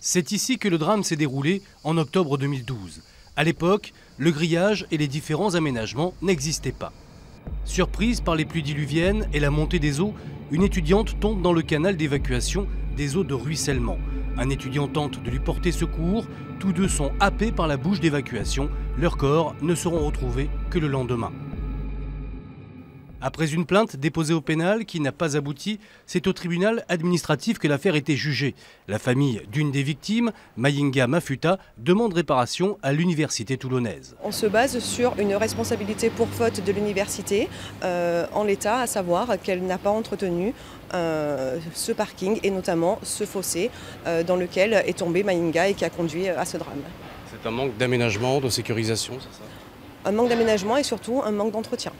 C'est ici que le drame s'est déroulé en octobre 2012. À l'époque, le grillage et les différents aménagements n'existaient pas. Surprise par les pluies diluviennes et la montée des eaux, une étudiante tombe dans le canal d'évacuation des eaux de ruissellement. Un étudiant tente de lui porter secours. Tous deux sont happés par la bouche d'évacuation. Leurs corps ne seront retrouvés que le lendemain. Après une plainte déposée au pénal qui n'a pas abouti, c'est au tribunal administratif que l'affaire était jugée. La famille d'une des victimes, Mayinga Mafuta, demande réparation à l'université toulonnaise. On se base sur une responsabilité pour faute de l'université en l'état, à savoir qu'elle n'a pas entretenu ce parking et notamment ce fossé dans lequel est tombé Mayinga et qui a conduit à ce drame. C'est un manque d'aménagement, de sécurisation, c'est ça? Un manque d'aménagement et surtout un manque d'entretien.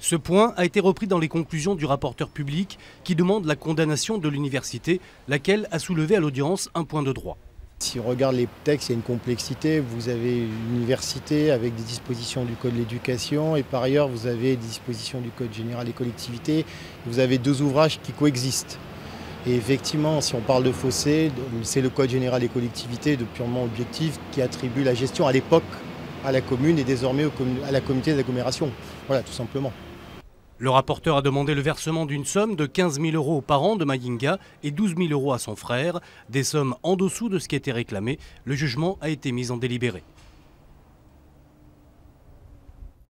Ce point a été repris dans les conclusions du rapporteur public qui demande la condamnation de l'université, laquelle a soulevé à l'audience un point de droit. Si on regarde les textes, il y a une complexité. Vous avez une université avec des dispositions du Code de l'éducation et par ailleurs vous avez des dispositions du Code général des collectivités. Vous avez deux ouvrages qui coexistent. Et effectivement, si on parle de fossé, c'est le Code général des collectivités de purement objectif qui attribue la gestion à l'époque à la commune et désormais à la communauté d'agglomération. Voilà, tout simplement. Le rapporteur a demandé le versement d'une somme de 15 000 € aux parents de Mayinga et 12 000 € à son frère, des sommes en dessous de ce qui était réclamé. Le jugement a été mis en délibéré.